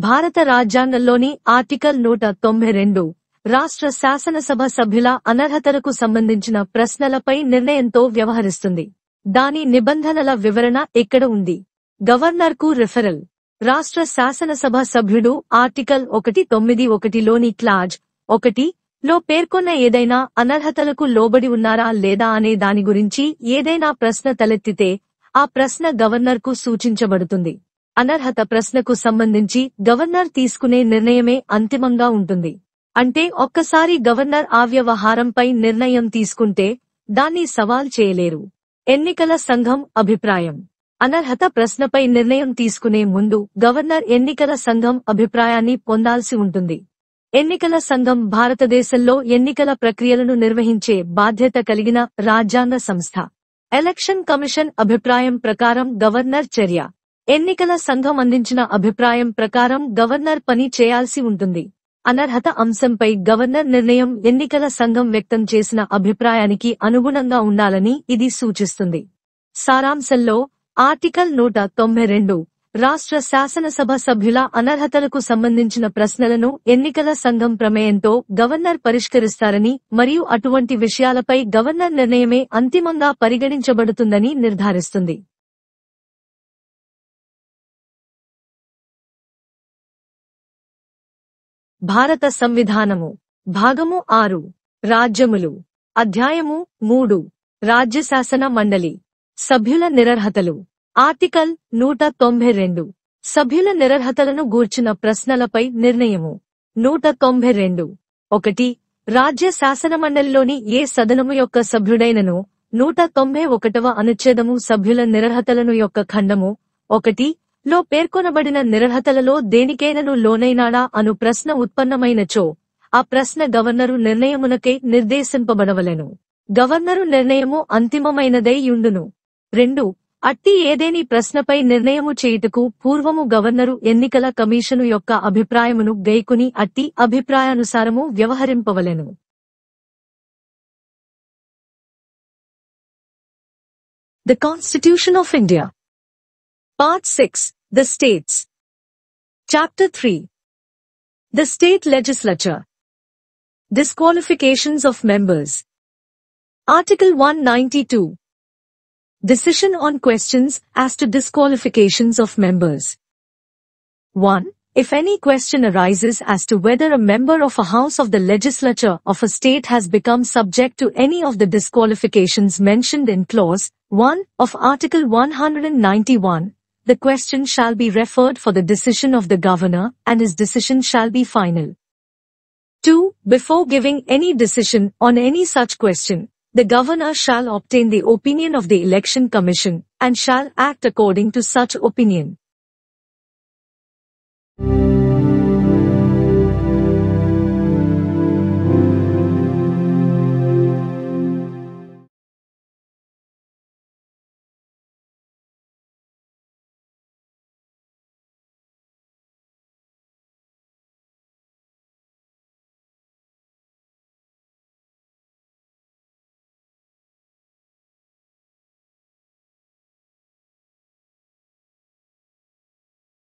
భారత రాజ్యాంగంలోని ఆర్టికల్ 192 రాష్ట్ర శాసనసభ సభ్యుల అనర్హతలకు సంబంధించిన ప్రశ్నలపై నిర్ణయంతో వ్యవహరిస్తుంది. దాని నిబంధనల వివరణ ఇక్కడ ఉంది. గవర్నర్కు రిఫరల్. రాష్ట్ర శాసనసభ సభ్యుడు ఆర్టికల్ 191లోని క్లాజ్ 1 లో పేర్కొన్న ఏదైనా అనర్హతలకు లోబడి ఉన్నారా లేదా అనే దాని గురించి ఏదైనా ప్రశ్న తలెత్తితే ఆ ప్రశ్న గవర్నర్కు సూచించబడుతుంది. అనర్హత ప్రశ్నకు సంబంధించి గవర్నర్ తీసుకునే నిర్ణయమే అంతిమంగా ఉంటుంది. అంటే ఒక్కసారి గవర్నర్ ఆ వ్యవహారంపై నిర్ణయం తీసుకుంటే దాన్ని సవాల్ చేయలేరు. ఎన్నికల సంఘం అభిప్రాయం. అనర్హత ప్రశ్నపై నిర్ణయం తీసుకునే ముందు గవర్నర్ ఎన్నికల సంఘం అభిప్రాయాన్ని పొందాల్సి ఉంటుంది. ఎన్నికల సంఘం భారతదేశంలో ఎన్నికల ప్రక్రియలను నిర్వహించే బాధ్యత కలిగిన రాజ్యాంగ సంస్థ. ఎలక్షన్ కమిషన్ అభిప్రాయం ప్రకారం గవర్నర్ చర్య. ఎన్నికల సంఘం అందించిన అభిప్రాయం ప్రకారం గవర్నర్ పని చేయాల్సి ఉంటుంది. అనర్హత అంశంపై గవర్నర్ నిర్ణయం ఎన్నికల సంఘం వ్యక్తం చేసిన అభిప్రాయానికి అనుగుణంగా ఉండాలని ఇది సూచిస్తుంది. సారాంశంలో ఆర్టికల్ 192 రాష్ట్ర శాసనసభ సభ్యుల అనర్హతలకు సంబంధించిన ప్రశ్నలను ఎన్నికల సంఘం ప్రమేయంతో గవర్నర్ పరిష్కరిస్తారని మరియు అటువంటి విషయాలపై గవర్నర్ నిర్ణయమే అంతిమంగా పరిగణించబడుతుందని నిర్ధారిస్తుంది. భారత సంవిధానము. భాగము 6. రాజ్యములు. అధ్యాయము 3. రాజ్యశాసన మండలి. సభ్యుల నిరర్హతలు. ఆర్టికల్ 192 సభ్యుల నిరర్హతలను గూర్చిన ప్రశ్నలపై నిర్ణయము. 192 1. రాజ్య శాసనమండలిలోని ఏ సదనము యొక్క సభ్యుడైనను 191వ అనుచ్ఛేదము సభ్యుల నిరర్హతలను యొక్క ఖండము 1 లో పేర్కొనబడిన నిరర్హతలలో దేనికైనను లోనైనాడా అను ప్రశ్న ఉత్పన్నమైనచో ఆ ప్రశ్న గవర్నరు నిర్ణయమునకే నిర్దేశింపబడవలెను. గవర్నరు నిర్ణయము అంతిమమైనదై యుండును. 2. అట్టి ఏదేని ప్రశ్నపై నిర్ణయము చేయుటకు పూర్వము గవర్నరు ఎన్నికల కమిషను యొక్క అభిప్రాయమును గైకుని అట్టి అభిప్రాయానుసారము వ్యవహరింపవలెను. The Constitution of India. Part 6. The States. Chapter 3. The State Legislature. Disqualifications of members. Article 192. Decision on questions as to disqualifications of members. 1. If any question arises as to whether a member of a house of the legislature of a state has become subject to any of the disqualifications mentioned in clause 1 of Article 191, the question shall be referred for the decision of the governor, and his decision shall be final. 2. Before giving any decision on any such question, the governor shall obtain the opinion of the election commission, and shall act according to such opinion.